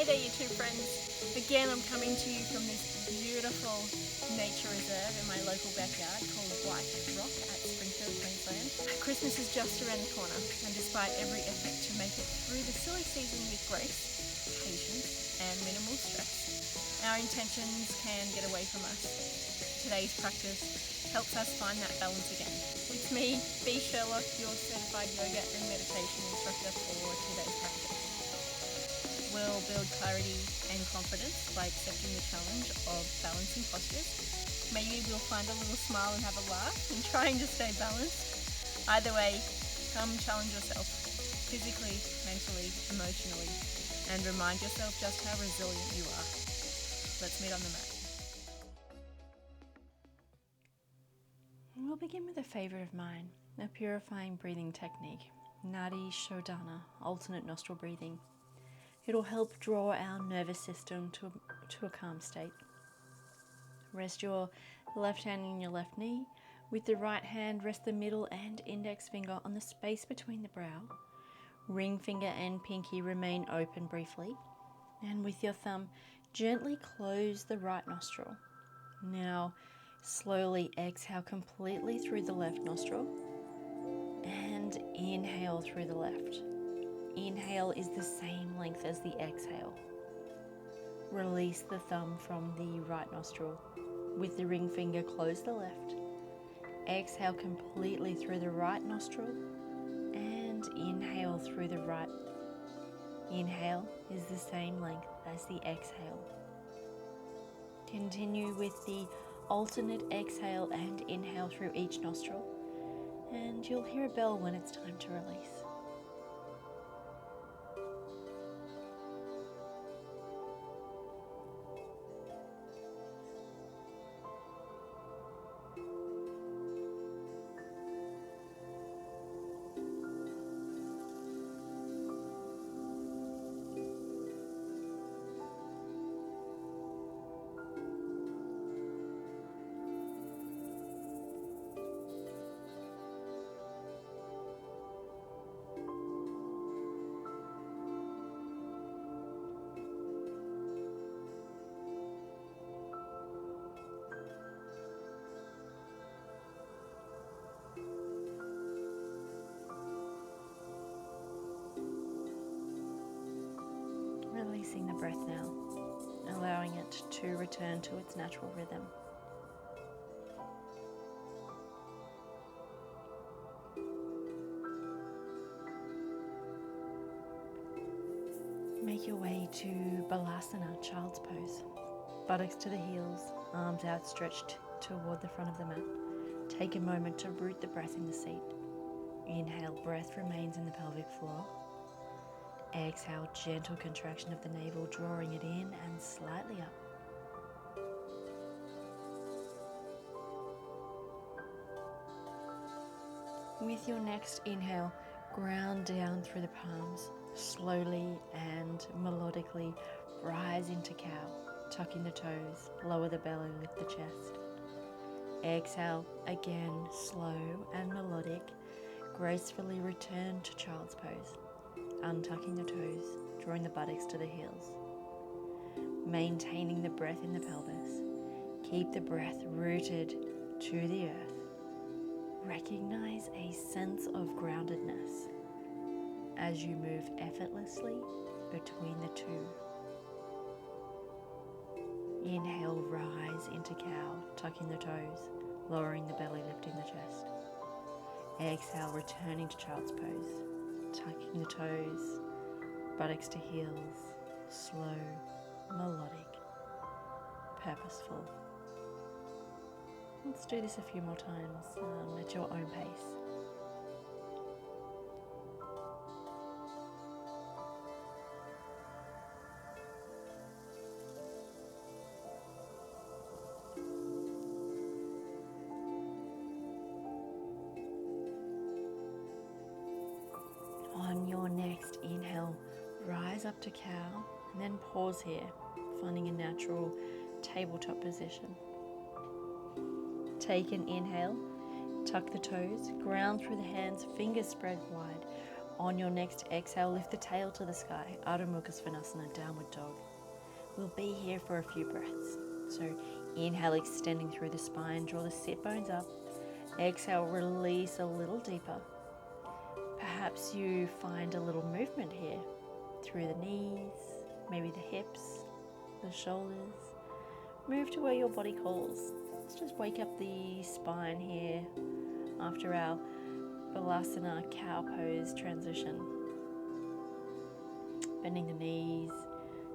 Hey there, you two friends. Again, I'm coming to you from this beautiful nature reserve in my local backyard called White Rock at Springfield, Queensland. Christmas is just around the corner, and despite every effort to make it through the silly season with grace, patience, and minimal stress, our intentions can get away from us. Today's practice helps us find that balance again. With me, Sherlock, your certified yoga and meditation instructor for today's practice. We'll build clarity and confidence by accepting the challenge of balancing postures. Maybe we'll find a little smile and have a laugh in trying to stay balanced. Either way, come challenge yourself physically, mentally, emotionally, and remind yourself just how resilient you are. Let's meet on the mat. We'll begin with a favourite of mine, a purifying breathing technique, Nadi Shodhana, alternate nostril breathing. It'll help draw our nervous system to a calm state. Rest your left hand on your left knee. With the right hand, rest the middle and index finger on the space between the brow. Ring finger and pinky remain open briefly. And with your thumb, gently close the right nostril. Now, slowly exhale completely through the left nostril and inhale through the left. Inhale is the same length as the exhale. Release the thumb from the right nostril. With the ring finger, close the left. Exhale completely through the right nostril and inhale through the right. Inhale is the same length as the exhale. Continue with the alternate exhale and inhale through each nostril, and you'll hear a bell when it's time to release. Releasing the breath now, allowing it to return to its natural rhythm. Make your way to Balasana, child's pose. Buttocks to the heels, arms outstretched toward the front of the mat. Take a moment to root the breath in the seat. Inhale, breath remains in the pelvic floor. Exhale, gentle contraction of the navel, drawing it in and slightly up. With your next inhale, ground down through the palms. Slowly and melodically rise into cow. Tuck in the toes, lower the belly, lift the chest. Exhale, again, slow and melodic. Gracefully return to child's pose. Untucking the toes, drawing the buttocks to the heels. Maintaining the breath in the pelvis. Keep the breath rooted to the earth. Recognize a sense of groundedness as you move effortlessly between the two. Inhale, rise into cow, tucking the toes, lowering the belly, lifting the chest. Exhale, returning to child's pose. Tucking the toes, buttocks to heels, slow, melodic, purposeful. Let's do this a few more times at your own pace. On your next inhale, rise up to cow and then pause here, finding a natural tabletop position. Take an inhale, tuck the toes, ground through the hands, fingers spread wide. On your next exhale, lift the tail to the sky, Ardha Mukha Svanasana, downward dog. We'll be here for a few breaths. So inhale, extending through the spine, draw the sit bones up. Exhale, release a little deeper. Perhaps you find a little movement here through the knees, maybe the hips, the shoulders. Move to where your body calls. Let's just wake up the spine here after our Balasana cow pose transition. Bending the knees,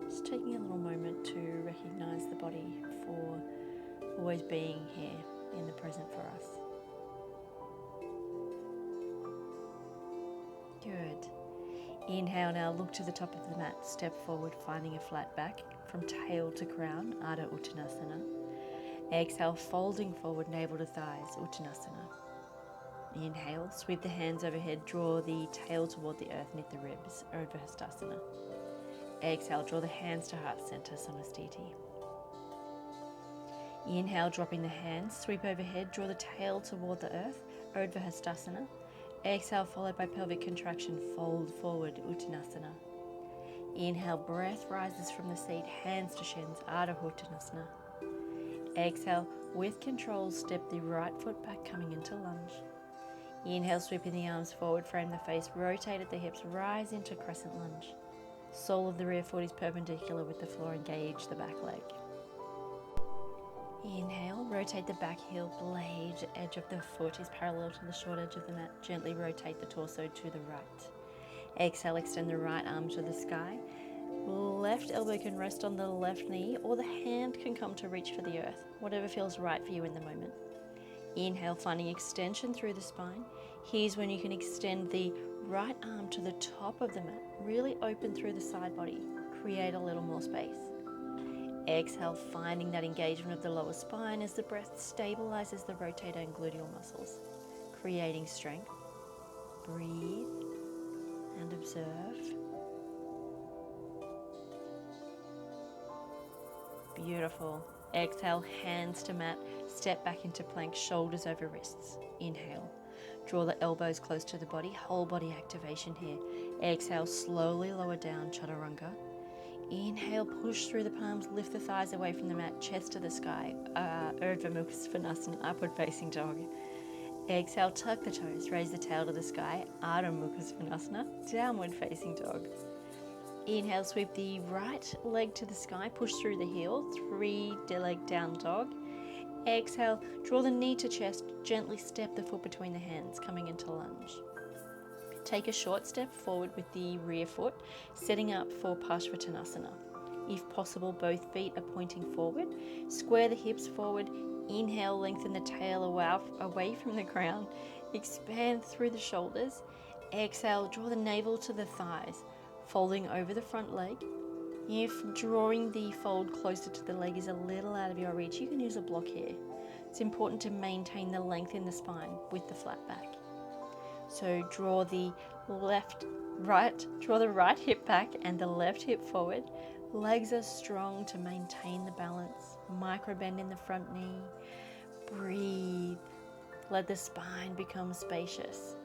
just taking a little moment to recognize the body for always being here in the present for us. Good. Inhale now, look to the top of the mat, step forward, finding a flat back from tail to crown, Ardha Uttanasana. Exhale, folding forward, navel to thighs, Uttanasana. Inhale, sweep the hands overhead, draw the tail toward the earth, knit the ribs, Urdhva. Exhale, draw the hands to heart center, Samastiti. Inhale, dropping the hands, sweep overhead, draw the tail toward the earth, Urdhva. Exhale, followed by pelvic contraction, fold forward, Uttanasana. Inhale, breath rises from the seat, hands to shins, Ardha Uttanasana. Exhale, with control, step the right foot back, coming into lunge. Inhale, sweeping the arms forward, frame the face, rotate at the hips, rise into crescent lunge. Sole of the rear foot is perpendicular with the floor, engage the back leg. Inhale, rotate the back heel, blade edge of the foot is parallel to the short edge of the mat. Gently rotate the torso to the right. Exhale, extend the right arm to the sky. Left elbow can rest on the left knee, or the hand can come to reach for the earth, whatever feels right for you in the moment. Inhale, finding extension through the spine. Here's when you can extend the right arm to the top of the mat, really open through the side body, create a little more space. Exhale, finding that engagement of the lower spine as the breath stabilizes the rotator and gluteal muscles, creating strength. Breathe and observe. Beautiful. Exhale, hands to mat, step back into plank, shoulders over wrists. Inhale, draw the elbows close to the body, whole body activation here. Exhale, slowly lower down, Chaturanga. Inhale, push through the palms, lift the thighs away from the mat, chest to the sky, Urdhva Mukha Svanasana, upward facing dog. Exhale, tuck the toes, raise the tail to the sky, Ardha Mukha Svanasana, downward facing dog. Inhale, sweep the right leg to the sky, push through the heel, 3-leg down dog. Exhale, draw the knee to chest, gently step the foot between the hands, coming into lunge. Take a short step forward with the rear foot, setting up for Pashwa Tanasana. If possible, both feet are pointing forward. Square the hips forward. Inhale, lengthen the tail away from the ground. Expand through the shoulders. Exhale, draw the navel to the thighs, folding over the front leg. If drawing the fold closer to the leg is a little out of your reach, you can use a block here. It's important to maintain the length in the spine with the flat back. So draw the right hip back and the left hip forward. Legs are strong to maintain the balance. Micro bend in the front knee. Breathe. Let the spine become spacious.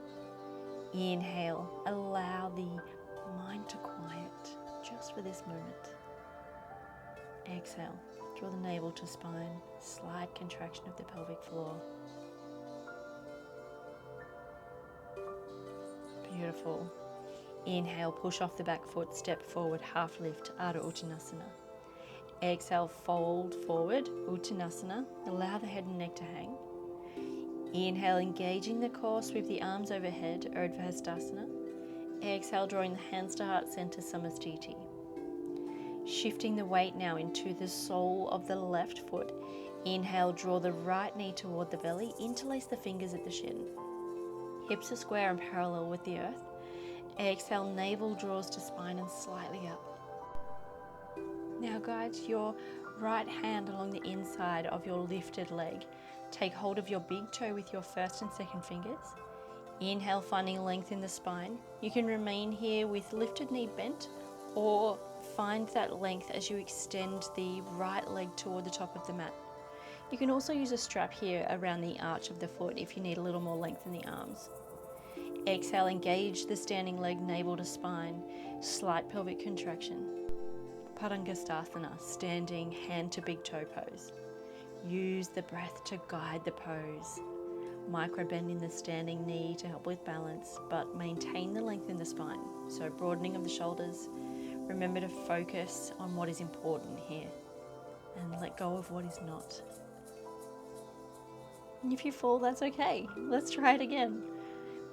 Inhale. Allow the mind to quiet just for this moment. Exhale. Draw the navel to spine. Slight contraction of the pelvic floor. Beautiful. Inhale, push off the back foot, step forward, half lift, Ardha Uttanasana. Exhale, fold forward, Uttanasana. Allow the head and neck to hang. Inhale, engaging the core, sweep the arms overhead, Urdhva. Exhale, drawing the hands to heart center, Samastiti. Shifting the weight now into the sole of the left foot. Inhale, draw the right knee toward the belly, interlace the fingers at the shin. Hips are square and parallel with the earth. Exhale, navel draws to spine and slightly up. Now guide your right hand along the inside of your lifted leg. Take hold of your big toe with your first and second fingers. Inhale, finding length in the spine. You can remain here with lifted knee bent, or find that length as you extend the right leg toward the top of the mat. You can also use a strap here around the arch of the foot if you need a little more length in the arms. Exhale, engage the standing leg, navel to spine, slight pelvic contraction. Padangasthasana, standing hand to big toe pose. Use the breath to guide the pose. Micro bend in the standing knee to help with balance, but maintain the length in the spine. So broadening of the shoulders. Remember to focus on what is important here and let go of what is not. And if you fall, that's okay. Let's try it again.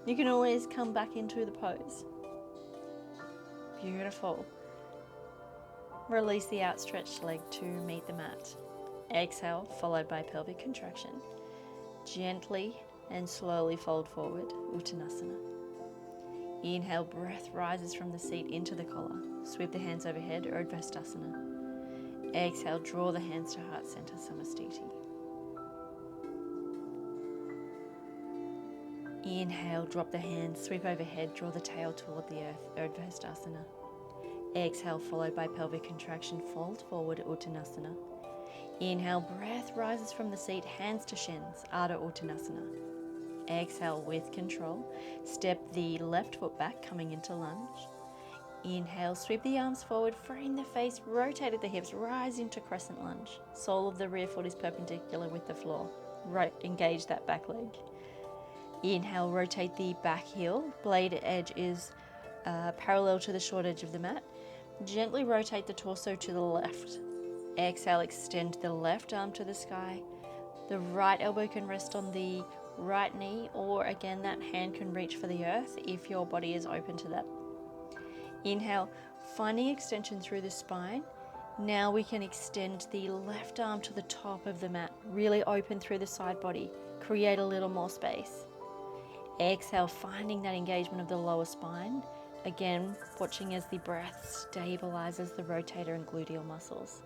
You can always come back into the pose. Beautiful. Release the outstretched leg to meet the mat. Exhale, followed by pelvic contraction. Gently and slowly fold forward, Uttanasana. Inhale, breath rises from the seat into the collar. Sweep the hands overhead, Urdhva. Exhale, draw the hands to heart center, Samastiti. Inhale, drop the hands, sweep overhead, draw the tail toward the earth, Urdhva. Exhale, followed by pelvic contraction, fold forward, Uttanasana. Inhale, breath rises from the seat, hands to shins, Ardha Uttanasana. Exhale with control, step the left foot back, coming into lunge. Inhale, sweep the arms forward, freeing the face, rotate at the hips, rise into crescent lunge. Sole of the rear foot is perpendicular with the floor. Engage that back leg. Inhale, rotate the back heel, blade edge is parallel to the short edge of the mat. Gently rotate the torso to the left. Exhale, extend the left arm to the sky. The right elbow can rest on the right knee, or again, that hand can reach for the earth if your body is open to that. Inhale, finding extension through the spine. Now we can extend the left arm to the top of the mat, really open through the side body. Create a little more space. Exhale, finding that engagement of the lower spine. Again, watching as the breath stabilizes the rotator and gluteal muscles,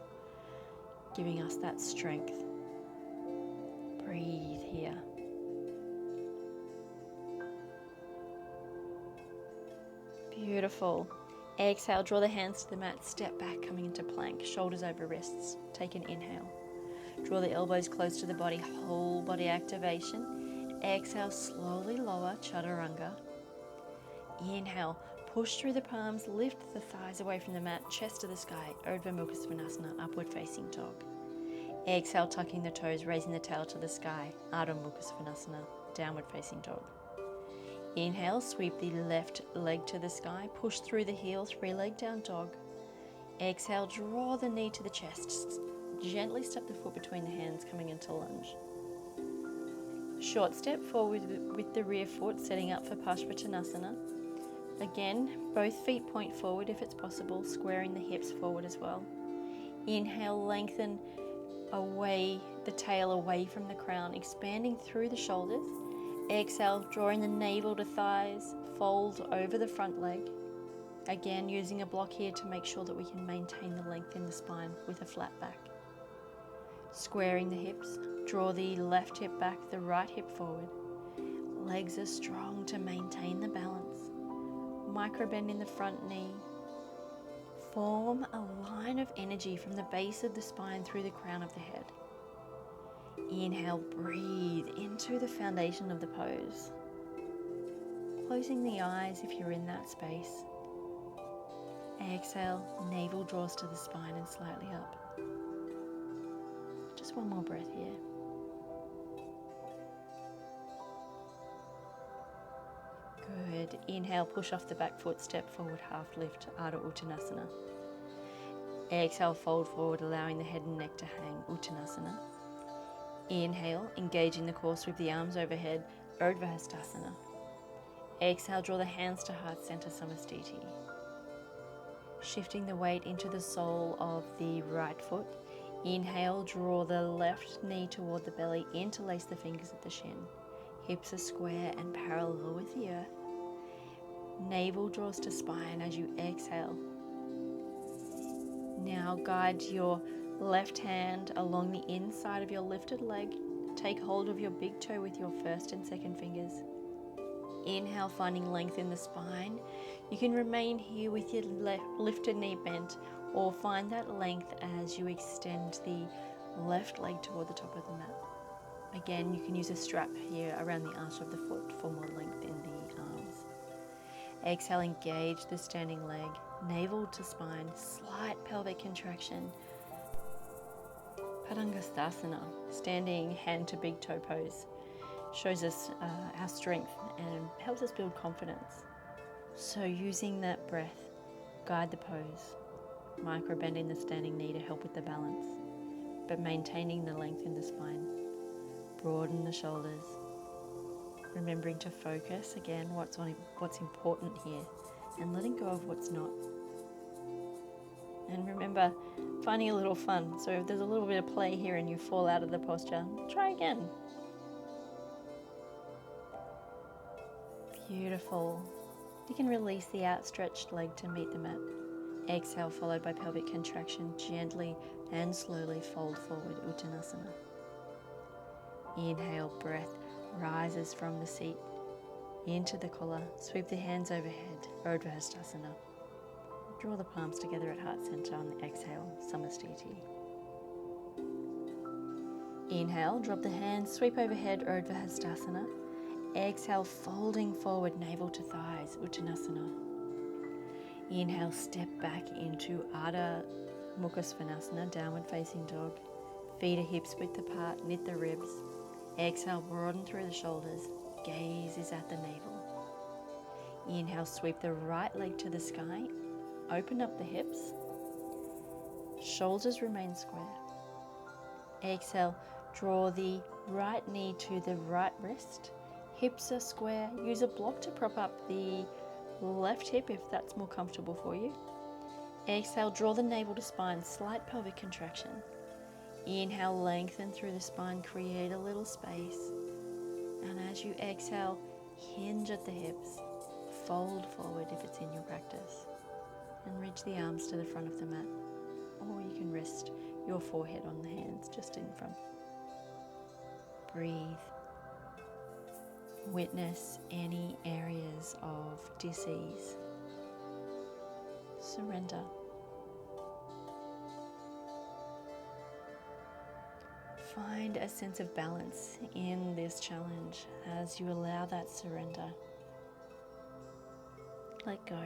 giving us that strength. Breathe here. Beautiful. Exhale, draw the hands to the mat, step back, coming into plank, shoulders over wrists. Take an inhale. Draw the elbows close to the body, whole body activation. Exhale, slowly lower, Chaturanga. Inhale, push through the palms, lift the thighs away from the mat, chest to the sky, Urdhva Mukha Svanasana, upward facing dog. Exhale, tucking the toes, raising the tail to the sky, Ardha Mukha Svanasana, downward facing dog. Inhale, sweep the left leg to the sky, push through the heel, three-leg down dog. Exhale, draw the knee to the chest. Gently step the foot between the hands, coming into lunge. Short step forward with the rear foot, setting up for Pashwa Tanasana. Again, both feet point forward if it's possible, squaring the hips forward as well. Inhale, lengthen away the tail away from the crown, expanding through the shoulders. Exhale, drawing the navel to thighs, fold over the front leg. Again, using a block here to make sure that we can maintain the length in the spine with a flat back. Squaring the hips, draw the left hip back, the right hip forward. Legs are strong to maintain the balance. Micro bend in the front knee. Form a line of energy from the base of the spine through the crown of the head. Inhale, breathe into the foundation of the pose. Closing the eyes if you're in that space. Exhale, navel draws to the spine and slightly up. Just one more breath here. Good. Inhale, push off the back foot, step forward, half lift, Ardha Uttanasana. Exhale, fold forward, allowing the head and neck to hang, Uttanasana. Inhale, engaging the core, sweep the arms overhead, Urdhva. Exhale, draw the hands to heart center, Samastiti. Shifting the weight into the sole of the right foot. Inhale, draw the left knee toward the belly, interlace the fingers at the shin. Hips are square and parallel with the earth. Navel draws to spine as you exhale. Now guide your left hand along the inside of your lifted leg. Take hold of your big toe with your first and second fingers. Inhale, finding length in the spine. You can remain here with your lifted knee bent, or find that length as you extend the left leg toward the top of the mat. Again, you can use a strap here around the arch of the foot for more length in the arms. Exhale, engage the standing leg, navel to spine, slight pelvic contraction. Padangasthasana, standing hand to big toe pose, shows us our strength and helps us build confidence. So using that breath, guide the pose, micro bending the standing knee to help with the balance, but maintaining the length in the spine. Broaden the shoulders, remembering to focus again what's important here and letting go of what's not. And remember, finding a little fun. So if there's a little bit of play here and you fall out of the posture, try again. Beautiful. You can release the outstretched leg to meet the mat. Exhale, followed by pelvic contraction. Gently and slowly fold forward, Uttanasana. Inhale, breath rises from the seat into the collar. Sweep the hands overhead, Urdhva. Draw the palms together at heart center on the exhale, Samastiti. Inhale, drop the hands, sweep overhead, Urdhva. Exhale, folding forward, navel to thighs, Uttanasana. Inhale, step back into Ardha Mukha Svanasana, downward facing dog. Feet are hips width apart, knit the ribs. Exhale, broaden through the shoulders, gaze is at the navel. Inhale, sweep the right leg to the sky, open up the hips, shoulders remain square. Exhale, draw the right knee to the right wrist, hips are square. Use a block to prop up the left hip if that's more comfortable for you. Exhale, draw the navel to spine, slight pelvic contraction. Inhale, lengthen through the spine, create a little space. And as you exhale, hinge at the hips, fold forward if it's in your practice, and reach the arms to the front of the mat. Or you can rest your forehead on the hands just in front. Breathe. Witness any areas of dis-ease. Surrender. Find a sense of balance in this challenge as you allow that surrender. Let go.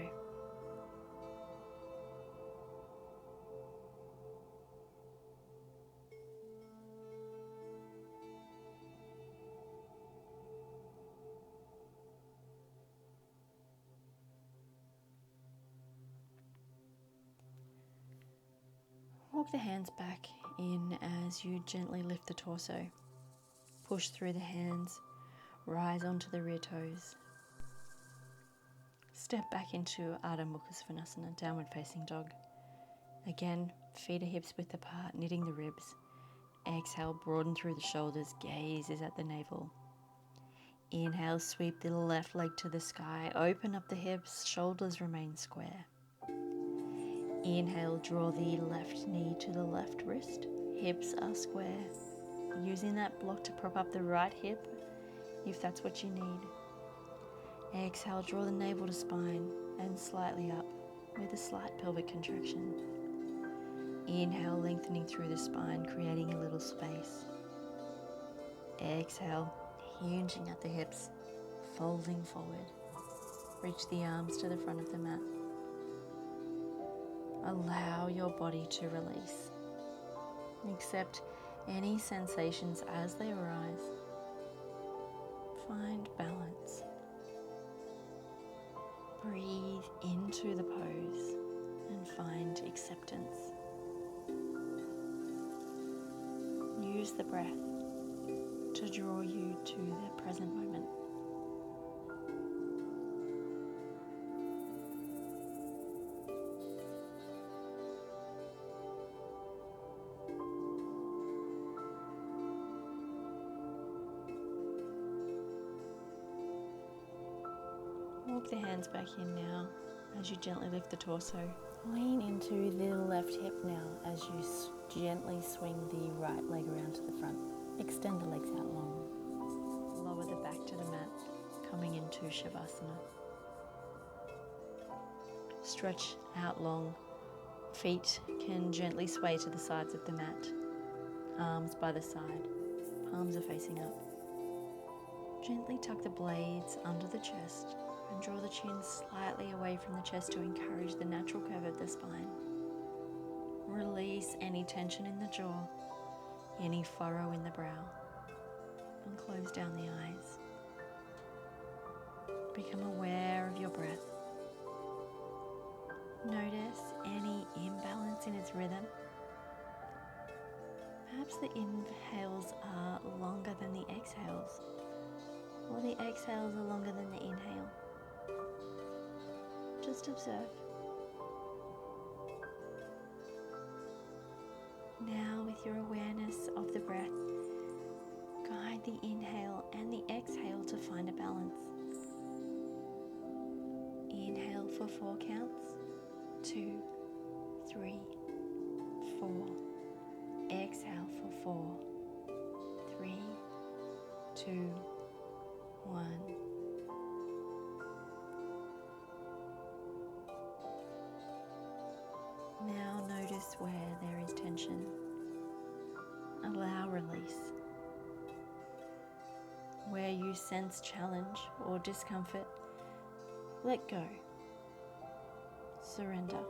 Walk the hands back in as you gently lift the torso. Push through the hands, rise onto the rear toes. Step back into Ardha Mukha Svanasana, downward facing dog. Again, feet are hips width apart, knitting the ribs. Exhale, broaden through the shoulders, gaze is at the navel. Inhale, sweep the left leg to the sky, open up the hips, shoulders remain square. Inhale, draw the left knee to the left wrist, hips are square. Using that block to prop up the right hip if that's what you need. Exhale, draw the navel to spine and slightly up with a slight pelvic contraction. Inhale, lengthening through the spine, creating a little space. Exhale, hinging at the hips, folding forward. Reach the arms to the front of the mat. Allow your body to release. Accept any sensations as they arise. Find balance. Breathe into the pose and find acceptance. Use the breath to draw you to the present moment. Walk the hands back in now as you gently lift the torso. Lean into the left hip now as you gently swing the right leg around to the front. Extend the legs out long. Lower the back to the mat, coming into Shavasana. Stretch out long. Feet can gently sway to the sides of the mat. Arms by the side. Palms are facing up. Gently tuck the blades under the chest And draw the chin slightly away from the chest to encourage the natural curve of the spine. Release any tension in the jaw, any furrow in the brow, and close down the eyes. Become aware of your breath. Notice any imbalance in its rhythm. Perhaps the inhales are longer than the exhales, or the exhales are longer than the inhale. Just observe. Now, with your awareness of the breath, guide the inhale and the exhale to find a balance. Inhale for 4 counts. 2, 3, 4. Exhale for 4, 3, 2, 1. Now notice where there is tension. Allow release. Where you sense challenge or discomfort, let go. Surrender.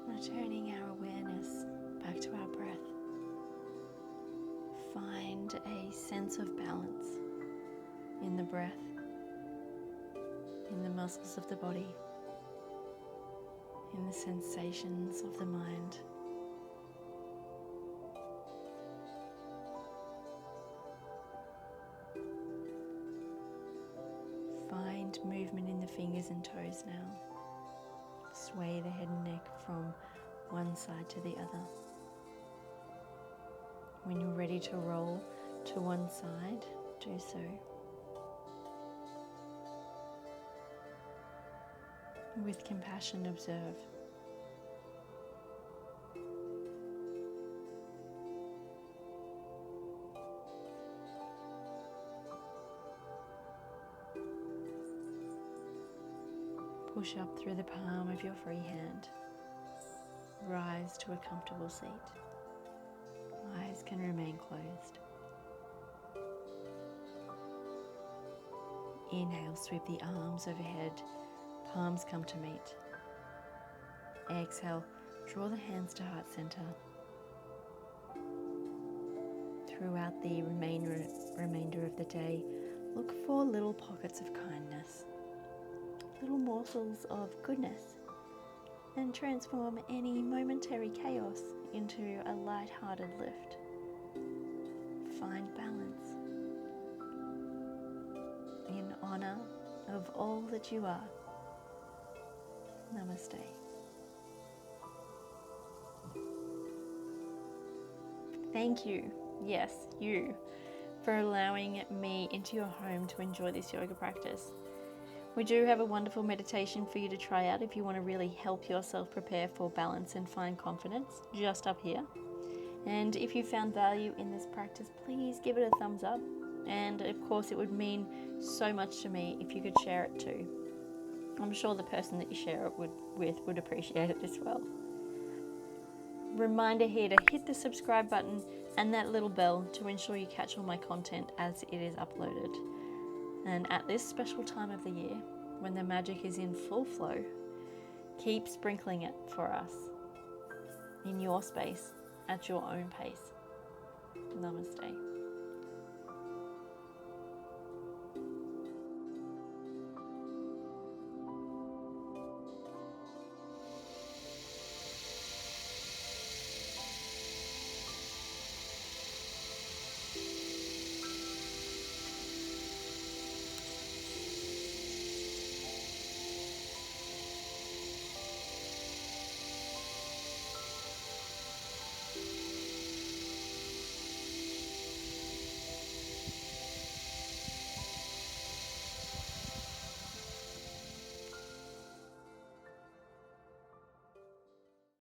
Returning our awareness back to our breath. Find a sense of balance in the breath, in the muscles of the body, in the sensations of the mind. Find movement in the fingers and toes now. Sway the head and neck from one side to the other. When you're ready to roll to one side, do so. With compassion, observe. Push up through the palm of your free hand. Rise to a comfortable seat. Eyes can remain closed. Inhale, sweep the arms overhead. Palms come to meet. Exhale, draw the hands to heart center. Throughout the remainder of the day, look for little pockets of kindness, little morsels of goodness, and transform any momentary chaos into a light-hearted lift. Find balance in honor of all that you are. Namaste. Thank you, yes, you, for allowing me into your home to enjoy this yoga practice. We do have a wonderful meditation for you to try out if you want to really help yourself prepare for balance and find confidence, just up here. And if you found value in this practice, please give it a thumbs up. And of course, it would mean so much to me if you could share it too. I'm sure the person that you share it with would appreciate it as well. Reminder here to hit the subscribe button and that little bell to ensure you catch all my content as it is uploaded. And at this special time of the year, when the magic is in full flow, keep sprinkling it for us in your space at your own pace. Namaste.